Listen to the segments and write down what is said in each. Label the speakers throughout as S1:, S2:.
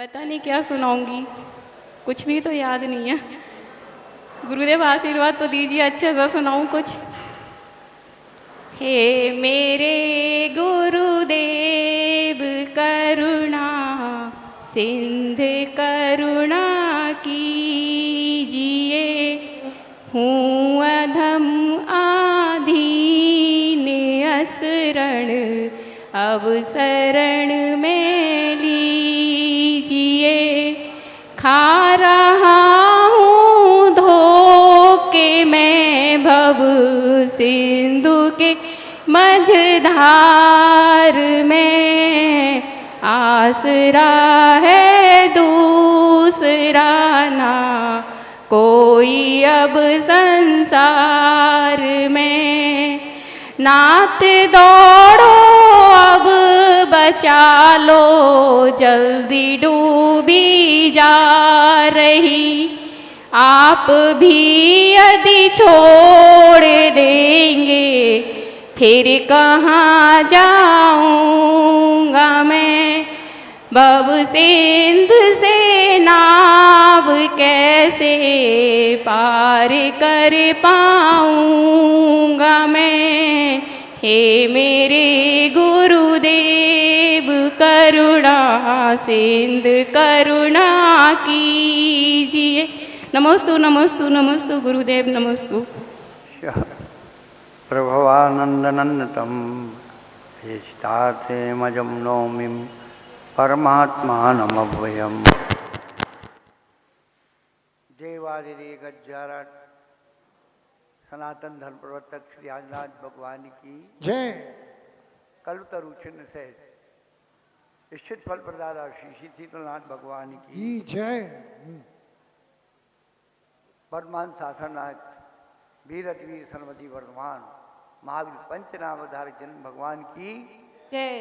S1: पता नहीं क्या सुनाऊंगी, कुछ भी तो याद नहीं है। गुरुदेव आशीर्वाद तो दीजिए, अच्छे से सुनाऊं कुछ। हे मेरे गुरुदेव करुणा सिंध करुणा कीजिए, हूँ अधम आधीन असरण अब शरण में लीजिए। खा रहा हूँ धोके मैं भव सिंधु के मझधार में, आसरा है दूसरा ना कोई अब संसार में। नाथ दौड़ो अब बचा लो, जल्दी डूबी जा रही। आप भी यदि छोड़ देंगे फिर कहाँ जाऊँगा मैं। भव सिंध से नाव कैसे पार कर पाऊँगा मैं। हे मेरे गुरुदेव करुणा सिंध करुणा कीजिए। नमोस्तु नमोस्तु नमोस्तु गुरुदेव नमोस्तु।
S2: प्रभवानंदनंदतम मजम नौमि परमात्मानमव्ययम्। जयवादिदेव सनातन धर्म प्रवर्तक श्री आदिनाथ भगवान की
S3: जय।
S2: कल्पतरु चिन्ह से निश्चित फल प्रदाता श्री शीतलनाथ भगवान की
S3: जय।
S2: वर्तमान शासननाथ वीरतवीर सरमति वर्धमान महावीर पंचनामधार जन्म भगवान की
S1: जय।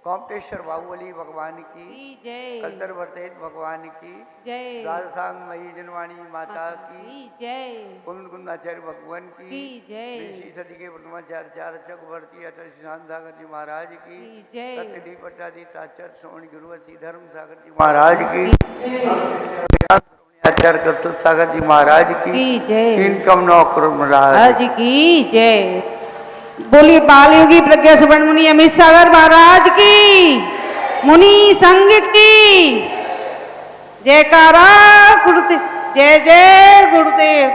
S2: कोमटेश्वर बाहुबली भगवान की
S1: जय।
S2: कलतर वर्तेत भगवान की
S1: जय।
S2: द्वादशांग मई जनवाणी माता की
S1: जय।
S2: कुंद कुंदाचार्य भगवान की
S1: जय।
S2: ऋषि सदी के प्रथमाचार्य चार चक्रवर्ती अटल सिद्धांत सागर जी महाराज की
S1: जय।
S2: सत्यदीप पट्टाधी आचार्य श्रवण गुरुवती धर्म सागर जी महाराज की आचार्य कसरत सागर जी महाराज की
S1: जय।
S2: तीन कम नौ करोड़ महाराज
S1: की जय। बोलिए बालयोगी प्रज्ञा सुवर्ण मुनि अमित सागर महाराज की, मुनि संघ की जयकारा गुरुदेव। जय जय गुरुदेव।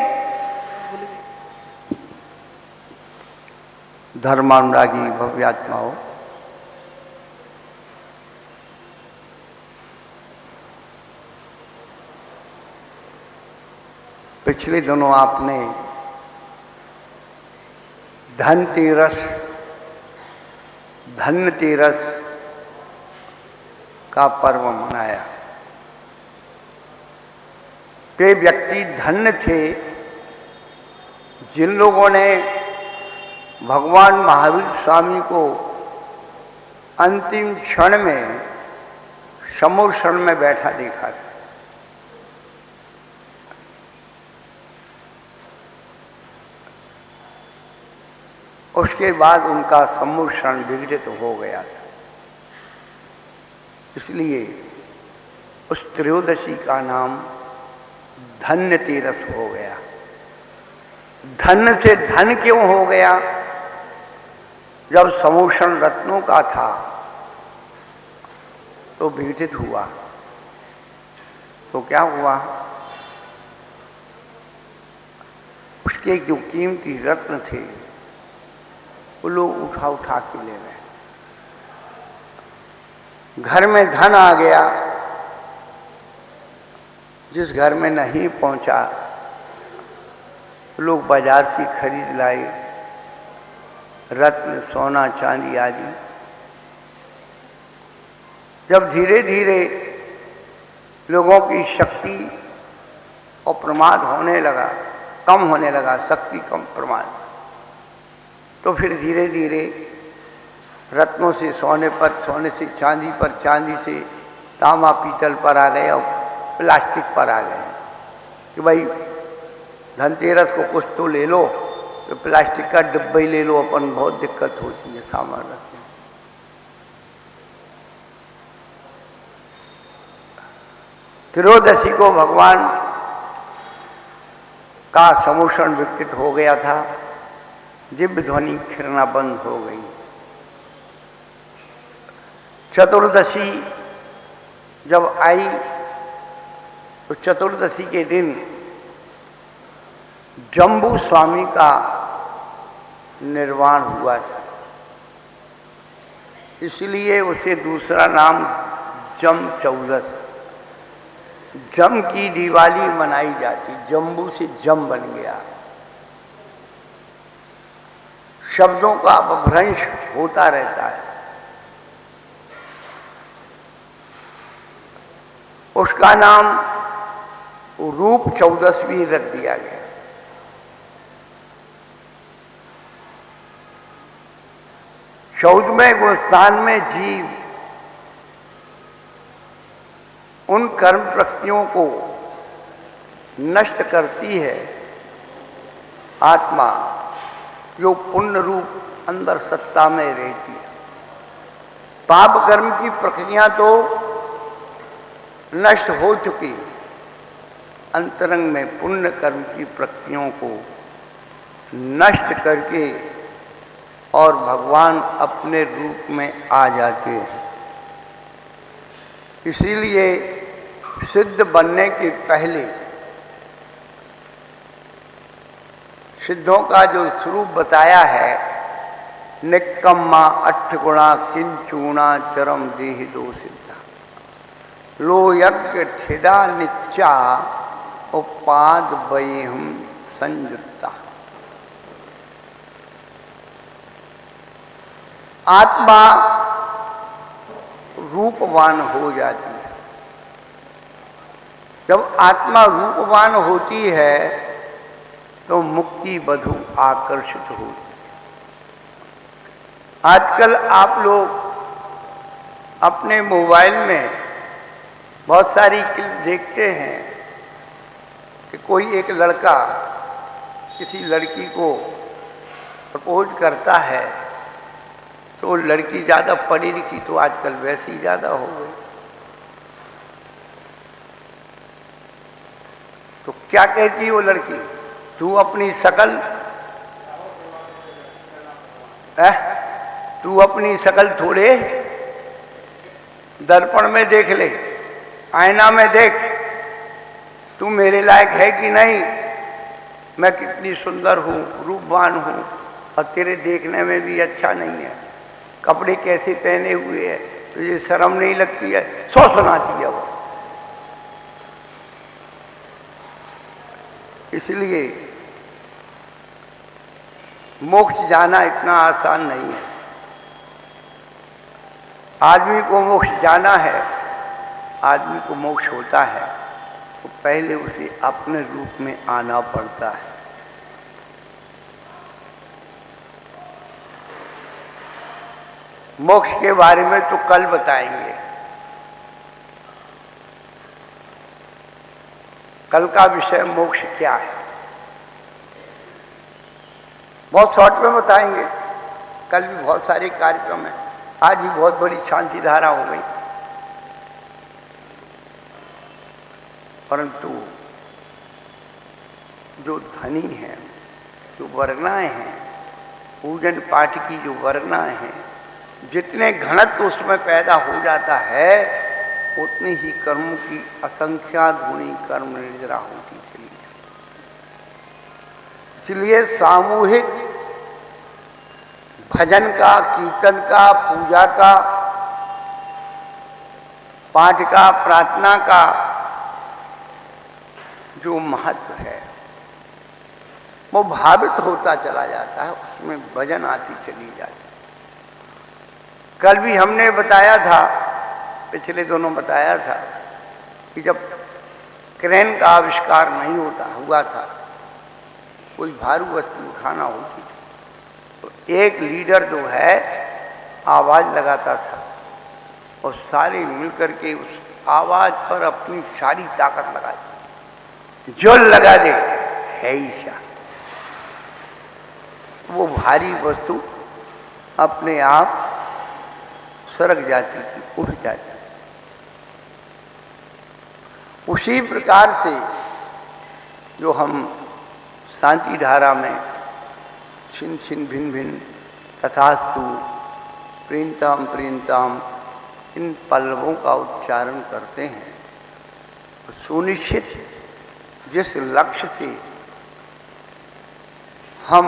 S2: धर्मानुरागी भव्यात्माओं, पिछले दिनों आपने धनतेरस का पर्व मनाया। वे व्यक्ति धन्य थे जिन लोगों ने भगवान महावीर स्वामी को अंतिम क्षण में समोषण में बैठा देखा था। उसके बाद उनका सम्मोषण विघटित हो गया था, इसलिए उस त्रयोदशी का नाम धन्यतेरस हो गया। धन से धन क्यों हो गया? जब सम्मोषण रत्नों का था तो विघटित हुआ, तो क्या हुआ? उसके जो कीमती रत्न थे वो लोग उठा उठा के ले गए। घर में धन आ गया, जिस घर में नहीं पहुंचा लोग बाजार से खरीद लाए रत्न सोना चांदी आदि। जब धीरे धीरे लोगों की शक्ति और प्रमाद होने लगा, कम होने लगा, शक्ति कम प्रमाद, तो फिर धीरे धीरे रत्नों से सोने पर, सोने से चांदी पर, चांदी से तांबा पीतल पर आ गए और प्लास्टिक पर आ गए कि भाई धनतेरस को कुछ तो ले लो, तो प्लास्टिक का डिब्बा ही ले लो, अपन बहुत दिक्कत होती है सामान रखने। त्रयोदशी को भगवान का समोषण विकृत हो गया था, दिव्य ध्वनि खिरना बंद हो गई। चतुर्दशी जब आई तो चतुर्दशी के दिन जम्बू स्वामी का निर्वाण हुआ था, इसलिए उसे दूसरा नाम जम चौदस, जम की दिवाली मनाई जाती। जम्बू से जम बन गया। शब्दों का अपभ्रंश होता रहता है। उसका नाम रूप चौदस भी रख दिया गया। चौदहवें गुणस्थान में जीव उन कर्म प्रकृतियों को नष्ट करती है। आत्मा जो पुण्य रूप अंदर सत्ता में रहती है। पाप कर्म की प्रक्रिया तो नष्ट हो चुकी, अंतरंग में पुण्य कर्म की प्रक्रियाओं को नष्ट करके और भगवान अपने रूप में आ जाते हैं। इसीलिए सिद्ध बनने के पहले सिद्धों का जो स्वरूप बताया है, निक्कम्मा अट्ठगुणा किंचूणा चरम देहि दो सिद्धा, लो यज्ञ ठिदा निच्चा उपाद वयम संयुक्ता। आत्मा रूपवान हो जाती है। जब आत्मा रूपवान होती है तो मुक्ति बधु आकर्षित होती है। आजकल आप लोग अपने मोबाइल में बहुत सारी क्लिप देखते हैं कि कोई एक लड़का किसी लड़की को प्रपोज करता है, तो लड़की ज़्यादा पढ़ी लिखी तो आजकल वैसे ही ज़्यादा हो गई। तो क्या कहती है वो लड़की, तू अपनी शकल तू अपनी शकल थोड़े दर्पण में देख ले, आईना में देख, तू मेरे लायक है कि नहीं, मैं कितनी सुंदर हूँ, रूपवान हूँ, और तेरे देखने में भी अच्छा नहीं है, कपड़े कैसे पहने हुए हैं, तुझे शर्म नहीं लगती है, सौ सुनाती है वो। इसलिए मोक्ष जाना इतना आसान नहीं है। आदमी को मोक्ष जाना है, आदमी को मोक्ष होता है तो पहले उसे अपने रूप में आना पड़ता है। मोक्ष के बारे में तो कल बताएंगे। कल का विषय मोक्ष क्या है बहुत शॉर्ट में बताएंगे। कल भी बहुत सारे कार्यक्रम हैं, आज भी बहुत बड़ी शांति धारा हो गई। परंतु जो धनी हैं, जो वर्णाएं हैं, पूजन पाठ की जो वर्णाएं हैं, जितने घनत्व उसमें पैदा हो जाता है, उतनी ही कर्मों की असंख्याधुनी कर्म निर्जरा होती चली जाती। इसलिए सामूहिक भजन का, कीर्तन का, पूजा का, पाठ का, प्रार्थना का जो महत्व है वो भावित होता चला जाता है, उसमें भजन आती चली जाती। कल भी हमने बताया था, पिछले दोनों बताया था कि जब क्रेन का आविष्कार नहीं हुआ था, कोई भारी वस्तु उठाना होती थी, तो एक लीडर जो है आवाज लगाता था और सारे मिलकर के उस आवाज पर अपनी सारी ताकत लगाती, जो लगा दे है ईशा। वो भारी वस्तु अपने आप सरक जाती थी, उठ जाती थी। उसी प्रकार से जो हम शांति धारा में छिन छिन भिन्न भिन्न तथास्तु प्रीणताम प्रीणताम इन पल्लवों का उच्चारण करते हैं, सुनिश्चित जिस लक्ष्य से हम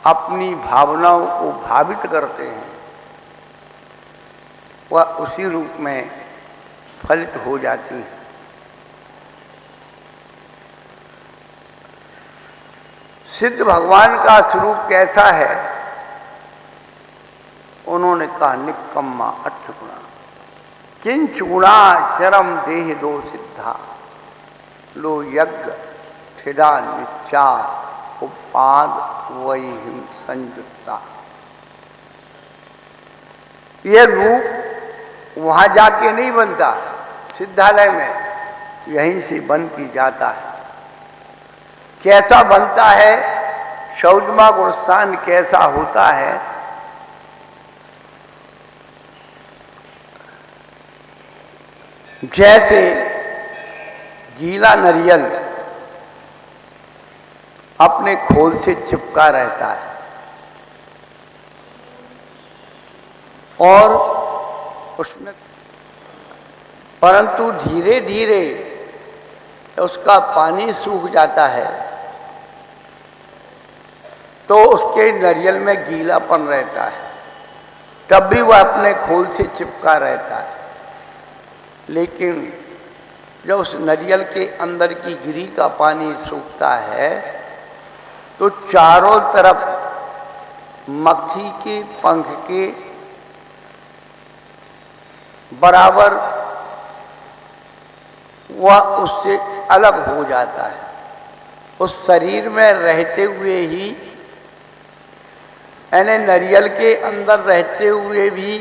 S2: अपनी भावनाओं को भावित करते हैं वह उसी रूप में फलित हो जाती है। सिद्ध भगवान का स्वरूप कैसा है? उन्होंने कहा निक्कम्मा अट्ठगुणा किंचुणा चरम देह दो सिद्धा लो यज्ञ ठिदा निच्चा उपाद वैहिम संयुक्ता। यह रूप वहां जाके नहीं बनता, सिद्धालय में यहीं से बन की जाता है। कैसा बनता है? शौदमा गुणस्थान कैसा होता है? जैसे गीला नारियल अपने खोल से चिपका रहता है और उसमें, परंतु धीरे धीरे उसका पानी सूख जाता है तो उसके नारियल में गीलापन रहता है, तब भी वह अपने खोल से चिपका रहता है। लेकिन जब उस नारियल के अंदर की गिरी का पानी सूखता है तो चारों तरफ मक्खी के पंख के बराबर वह उससे अलग हो जाता है। उस शरीर में रहते हुए ही, यानी नारियल के अंदर रहते हुए भी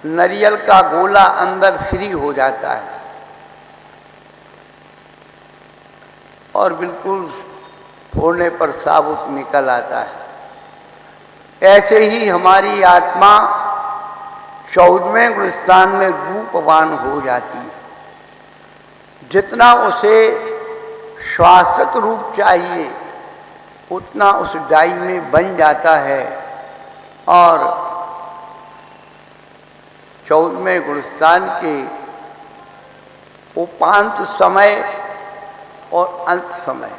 S2: नारियल का गोला अंदर फ्री हो जाता है और बिल्कुल फोड़ने पर साबुत निकल आता है। ऐसे ही हमारी आत्मा 14वें गुणस्थान में रूपवान हो जाती है। जितना उसे शाश्वत रूप चाहिए उतना उस डाई में बन जाता है और 14वें गुणस्थान के उपांत समय और अंत समय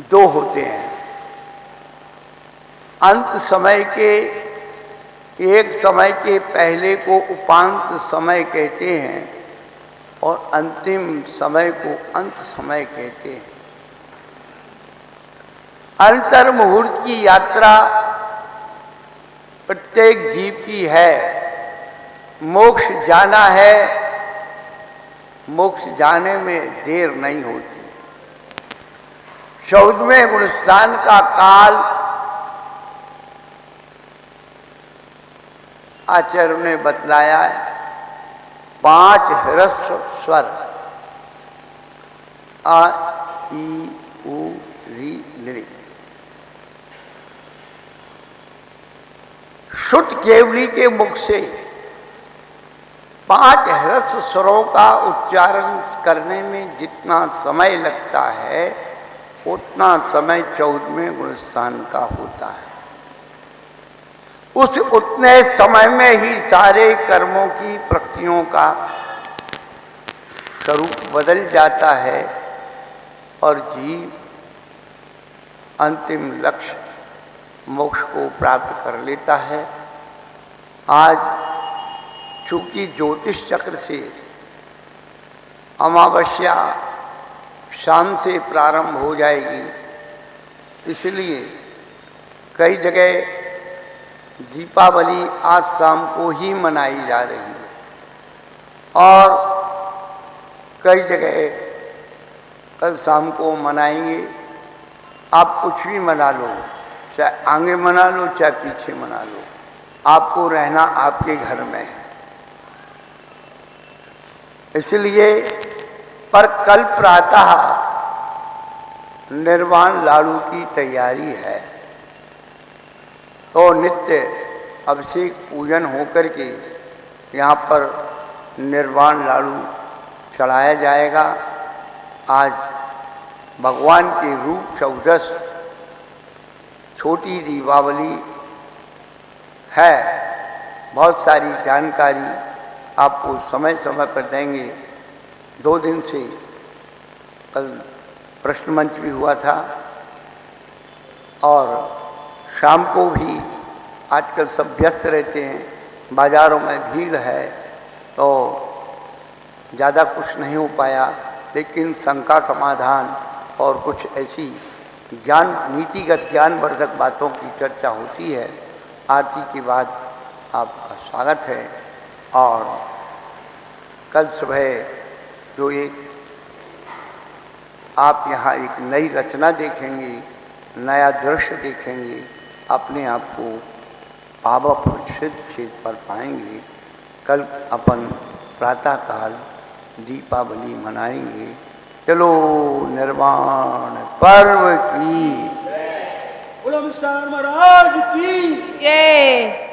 S2: दो होते हैं। अंत समय के एक समय के पहले को उपांत समय कहते हैं और अंतिम समय को अंत समय कहते हैं। अंतर मुहूर्त की यात्रा प्रत्येक जीव की है। मोक्ष जाना है, मोक्ष जाने में देर नहीं होती। 14वें गुणस्थान का काल आचार्य ने बतलाया है 5 ह्रस्व स्वर आ ई उ री लि। शुद्ध केवली के मुख से 5 ह्रस्व स्वरों का उच्चारण करने में जितना समय लगता है उतना समय 14वें गुणस्थान का होता है। उस उतने समय में ही सारे कर्मों की प्रकृतियों का स्वरूप बदल जाता है और जीव अंतिम लक्ष्य मोक्ष को प्राप्त कर लेता है। आज चूंकि ज्योतिष चक्र से अमावस्या शाम से प्रारंभ हो जाएगी, इसलिए कई जगह दीपावली आज शाम को ही मनाई जा रही है और कई जगह कल शाम को मनाएंगे। आप कुछ भी मना लो, चाहे आगे मना लो चाहे पीछे मना लो, आपको रहना आपके घर में है। इसलिए पर कल प्रातः निर्वाण लाडू की तैयारी है तो नित्य अभिषेक पूजन होकर के यहाँ पर निर्वाण लाडू चढ़ाया जाएगा। आज भगवान के रूप चौदस छोटी दीपावली है। बहुत सारी जानकारी आपको समय समय पर देंगे। 2 दिन से कल प्रश्न मंच भी हुआ था और शाम को भी, आजकल सब व्यस्त रहते हैं, बाज़ारों में भीड़ है तो ज़्यादा कुछ नहीं हो पाया, लेकिन शंका समाधान और कुछ ऐसी ज्ञान, नीतिगत ज्ञानवर्धक बातों की चर्चा होती है। आरती के बाद आपका स्वागत है। और कल सुबह जो एक आप यहाँ एक नई रचना देखेंगे, नया दृश्य देखेंगे, अपने आप को पावनसिद्ध क्षेत्र पर पाएंगे। कल अपन प्रातःकाल दीपावली मनाएंगे। चलो निर्वाण पर्व की
S3: बोलो विशाल महाराज की
S1: जय।